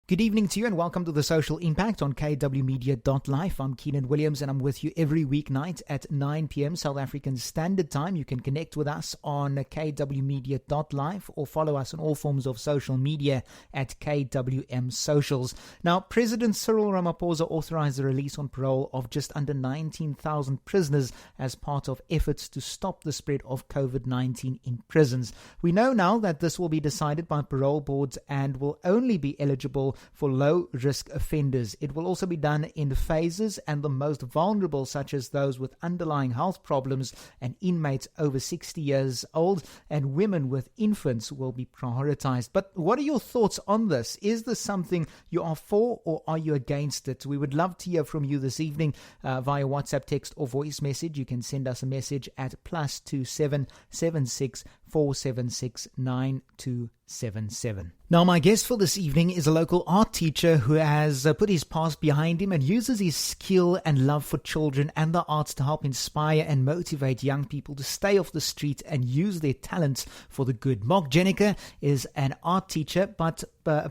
Good evening to you and welcome to The Social Impact on kwmedia.life. I'm Keenan Williams and I'm with you every weeknight at 9 p.m. South African Standard Time. You can connect with us on kwmedia.life or follow us on all forms of social media at KWM Socials. Now, President Cyril Ramaphosa authorized the release on parole of just under 19,000 prisoners as part of efforts to stop the spread of COVID-19 in prisons. We know now that this will be decided by parole boards and will only be eligible for low-risk offenders. It will also be done in phases, and the most vulnerable, such as those with underlying health problems and inmates over 60 years old and women with infants, will be prioritized. But what are your thoughts on this? Is this something you are for or are you against it? We would love to hear from you this evening via WhatsApp, text or voice message. You can send us a message at +27 76 476 9277. Now, my guest for this evening is a local art teacher who has put his past behind him and uses his skill and love for children and the arts to help inspire and motivate young people to stay off the street and use their talents for the good. Mark Jenekker is an art teacher, but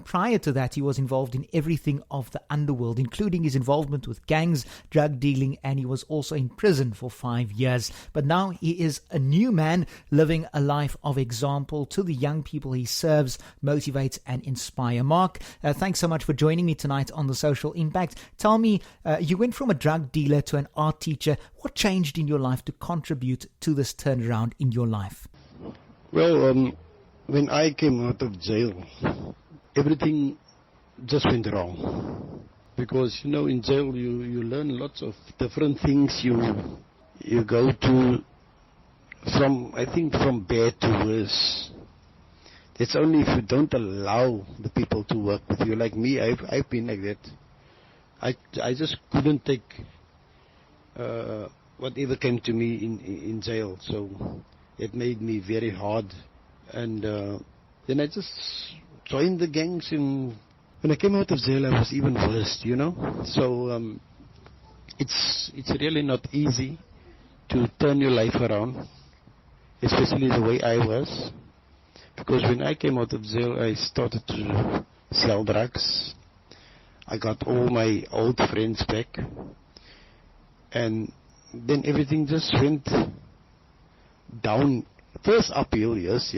prior to that, he was involved in everything of the underworld, including his involvement with gangs, drug dealing, and he was also in prison for 5 years. But now he is a new man living a life of example to the young people he serves, motivates and inspire. Mark, thanks so much for joining me tonight on The Social Impact. Tell me, you went from a drug dealer to an art teacher. What changed in your life to contribute to this turnaround in your life? Well, when I came out of jail, everything just went wrong. Because, in jail you learn lots of different things. You go to from bad to worse. It's only if you don't allow the people to work with you. Like me, I've been like that. I just couldn't take whatever came to me in jail. So it made me very hard. And then I just joined the gangs. And when I came out of jail, I was even worse, So it's really not easy to turn your life around, especially the way I was. Because when I came out of jail, I started to sell drugs. I got all my old friends back. And then everything just went down. First uphill, yes,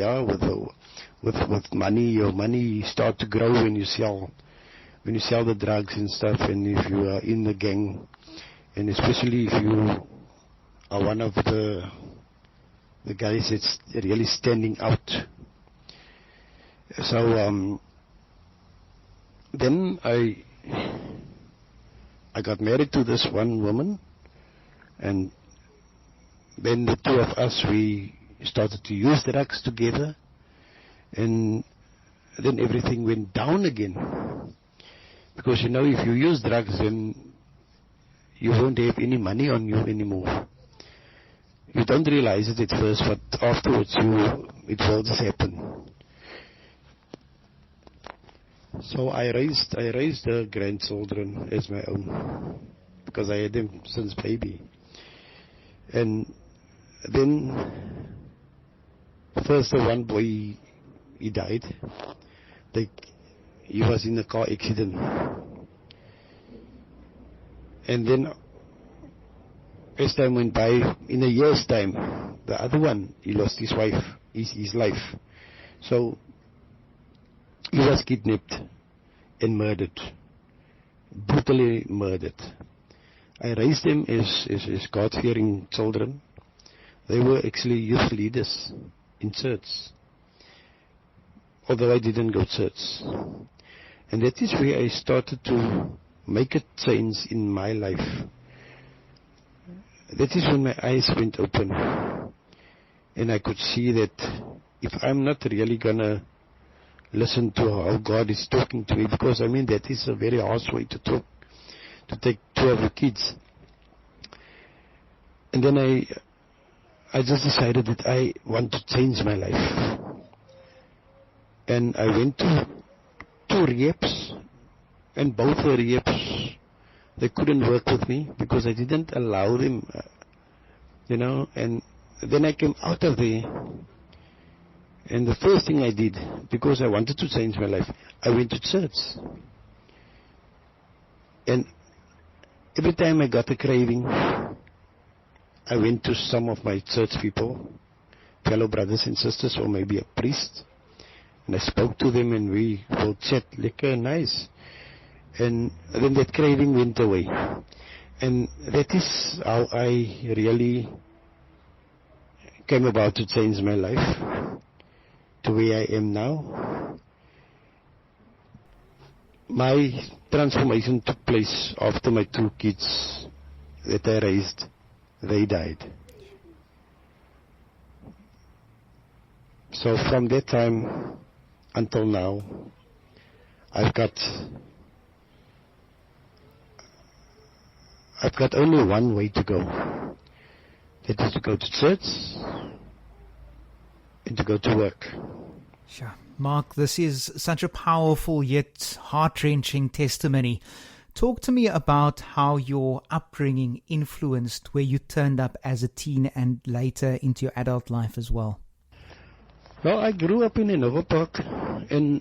with money. Your money start to grow when you sell the drugs and stuff, and if you are in the gang, and especially if you are one of the guys that's really standing out. So then I got married to this one woman, and then the two of us, we started to use drugs together, and then everything went down again. Because if you use drugs, then you won't have any money on you anymore. You don't realize it at first, but afterwards it will just happen. So I raised the grandchildren as my own, because I had them since baby. And then first the one boy, he died. He was in a car accident. And then as time went by, in a year's time, the other one, he lost his wife, his life. So he was kidnapped and murdered, brutally murdered. I raised them as God-fearing children. They were actually youth leaders in church, although I didn't go to church. And that is where I started to make a change in my life. That is when my eyes went open, and I could see that if I'm not really gonna listen to how God is talking to me, because that is a very harsh way to talk, to take two of the kids. And then I just decided that I want to change my life. And I went to two rehabs, and both the rehabs, they couldn't work with me because I didn't allow them, and then I came out of there. And the first thing I did, because I wanted to change my life, I went to church. And every time I got a craving, I went to some of my church people, fellow brothers and sisters, or maybe a priest, and I spoke to them, and we will chat, lekker, nice. And then that craving went away. And that is how I really came about to change my life to where I am now. My transformation took place after my 2 kids that I raised, they died. So from that time until now, I've got only one way to go. That is to go to church and to go to work. Sure. Mark, this is such a powerful yet heart-wrenching testimony. Talk to me about how your upbringing influenced where you turned up as a teen and later into your adult life as well. Well, I grew up in Hanover Park, and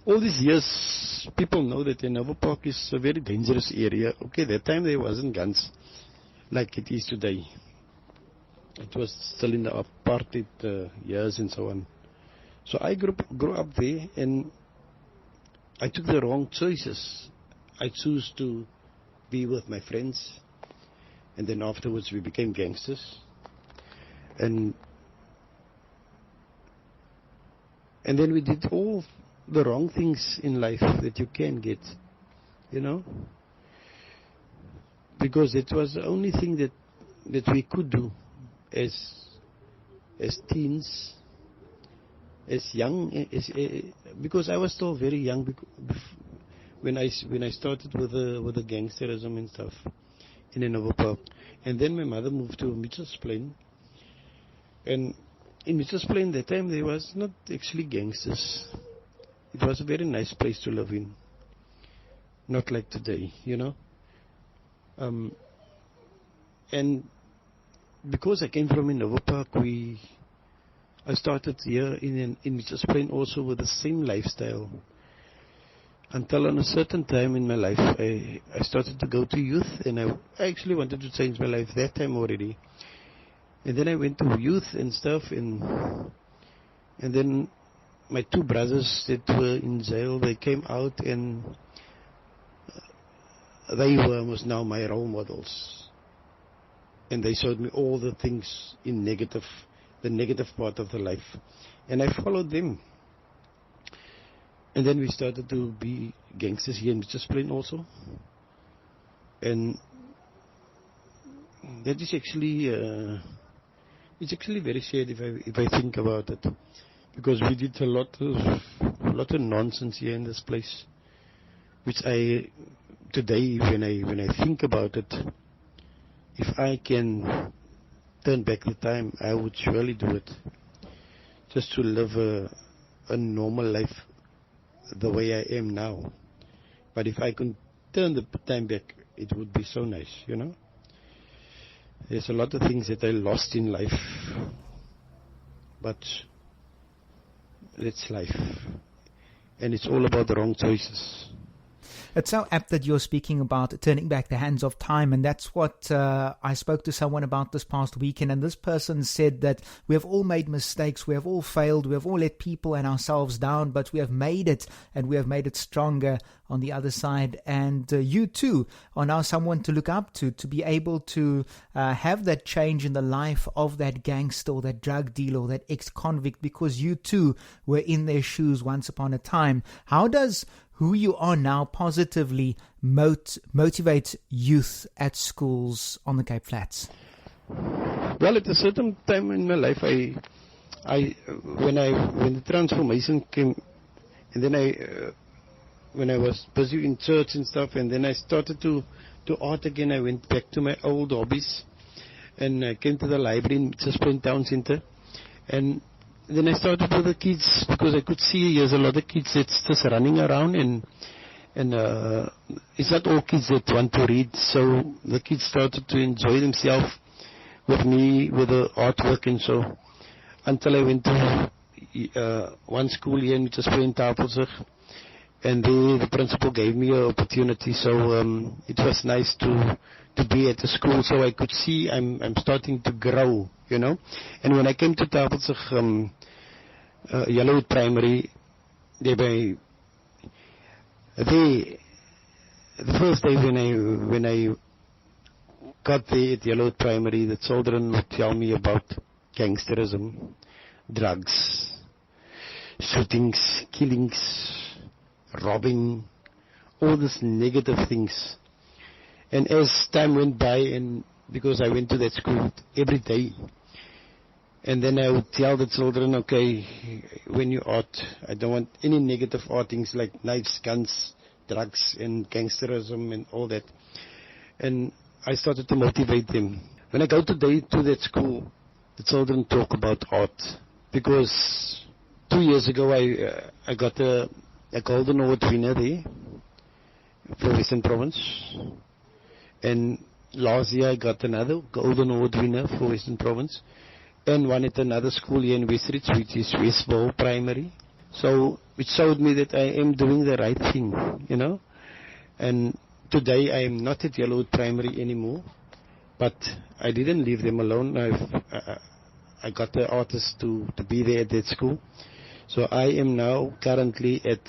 all these years, people know that Hanover Park is a very dangerous area. Okay, that time there wasn't guns like it is today. It was still in the apartheid years and so on. So I grew up there, and I took the wrong choices. I chose to be with my friends, and then afterwards we became gangsters. And then we did all the wrong things in life that you can get, you know, because it was the only thing that we could do as teens, as young, because I was still very young when I started with the gangsterism and stuff in Hanover Park. And then my mother moved to Mitchell's Plain, and in Mitchell's Plain that time there was not actually gangsters. It was a very nice place to live in, not like today, you know. And because I came from Hanover Park, I started here in Mitchell's Plain also with the same lifestyle. Until on a certain time in my life, I started to go to youth, and I actually wanted to change my life that time already. And then I went to youth and stuff, and then my 2 brothers that were in jail, they came out, and they was now my role models. And they showed me all the things in the negative part of the life. And I followed them. And then we started to be gangsters here in Mitchell's Plain also. And that is actually, it's actually very sad if I think about it. Because we did a lot of nonsense here in this place. Which today when I think about it, if I can turn back the time, I would surely do it. Just to live a normal life the way I am now. But if I could turn the time back, it would be so nice, you know. There's a lot of things that I lost in life. But it's life. And it's all about the wrong choices. It's so apt that you're speaking about turning back the hands of time, and that's what I spoke to someone about this past weekend, and this person said that we have all made mistakes, we have all failed, we have all let people and ourselves down, but we have made it, and we have made it stronger on the other side. And you too are now someone to look up to be able to have that change in the life of that gangster or that drug dealer or that ex-convict, because you too were in their shoes once upon a time. How does who you are now positively motivate youth at schools on the Cape Flats? Well, at a certain time in my life, when the transformation came, and then when I was busy in church and stuff, and then I started to art again. I went back to my old hobbies, and I came to the library in Spreaker Town Center, and then I started with the kids, because I could see there's a lot of kids that's just running around, and it's not all kids that want to read, so the kids started to enjoy themselves with me, with the artwork and so, until I went to one school here in Spreaker Town, And the principal gave me an opportunity, so it was nice to be at the school, so I could see I'm starting to grow, you know. And when I came to Tafelsig Yellowwood Primary, the first day when I got there at Yellowwood Primary, the children would tell me about gangsterism, drugs, shootings, killings, robbing, all these negative things. And as time went by, and because I went to that school every day, and then I would tell the children, okay, when you out, I don't want any negative outings like knives, guns, drugs, and gangsterism and all that. And I started to motivate them. When I go today to that school, the children talk about art, because 2 years ago I got a Golden Award winner there for Western Province, and last year I got another Golden Award winner for Western Province, and one at another school here in Westridge, which is Westville Primary. So it showed me that I am doing the right thing, you know. And today I am not at Yellowwood Primary anymore, but I didn't leave them alone. I got the artists to be there at that school. So I am now currently at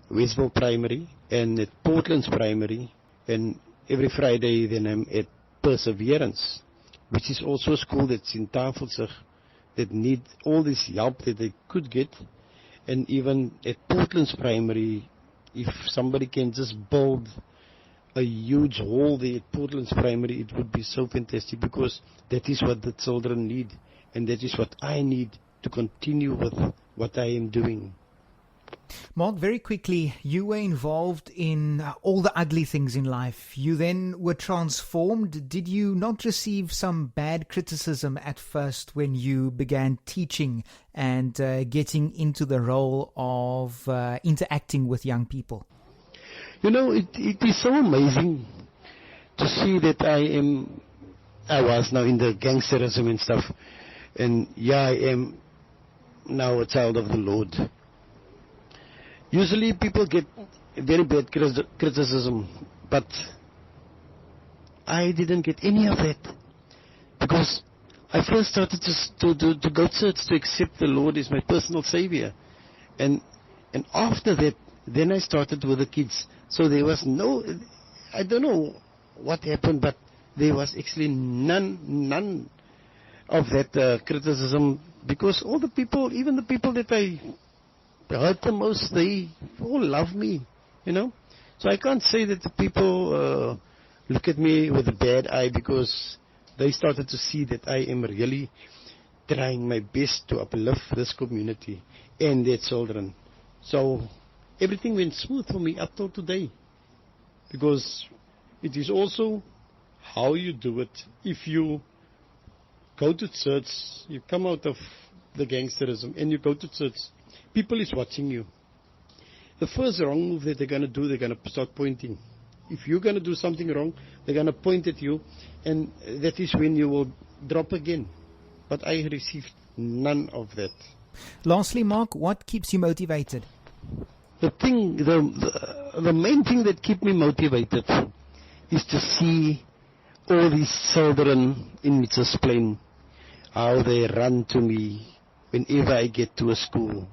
Westville Primary and at Portland's Primary, and every Friday then I'm at Perseverance, which is also a school that's in Tafelsig that need all this help that they could get. And even at Portland's Primary, if somebody can just build a huge hall there at Portland's Primary, it would be so fantastic, because that is what the children need, and that is what I need to continue with what I am doing. Mark, very quickly, you were involved in all the ugly things in life. You then were transformed. Did you not receive some bad criticism at first when you began teaching and getting into the role of interacting with young people? You know, it is so amazing to see that I was now in the gangsterism and stuff, and I am now a child of the Lord. Usually people get very bad criticism, but I didn't get any of that, because I first started to go to church, to accept the Lord as my personal Savior, and after that, then I started with the kids. So there was I don't know what happened, but there was actually none of that criticism, because all the people, even the people that I hurt the most, they all love me, you know. So I can't say that the people look at me with a bad eye, because they started to see that I am really trying my best to uplift this community and their children. So everything went smooth for me up till today, because it is also how you do it. If you go to church, you come out of the gangsterism and you go to church, people is watching you. The first wrong move that they're going to do, they're going to start pointing. If you're going to do something wrong, they're going to point at you, and that is when you will drop again. But I received none of that. Lastly, Mark, what keeps you motivated? The main thing that keeps me motivated is to see all these children in Mitchell's Plain, how they run to me whenever I get to a school,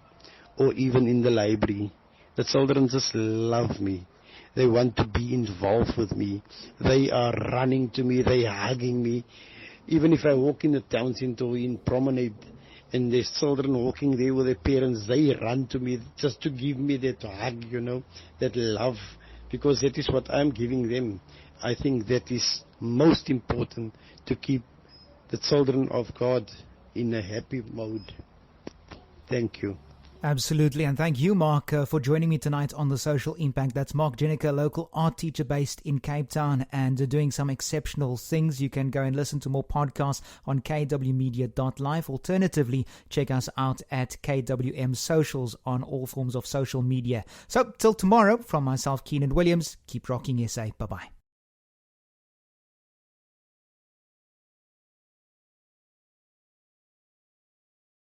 or even in the library. The children just love me. They want to be involved with me. They are running to me. They are hugging me. Even if I walk in the town center or in promenade, and there's children walking there with their parents, they run to me just to give me that hug, you know, that love, because that is what I'm giving them. I think that is most important, to keep the children of God in a happy mode. Thank you. Absolutely, and thank you, Mark, for joining me tonight on The Social Impact. That's Mark Jenekker, local art teacher based in Cape Town, and doing some exceptional things. You can go and listen to more podcasts on kwmedia.life. Alternatively, check us out at KWM Socials on all forms of social media. So, till tomorrow, from myself, Keenan Williams, keep rocking SA. Bye-bye.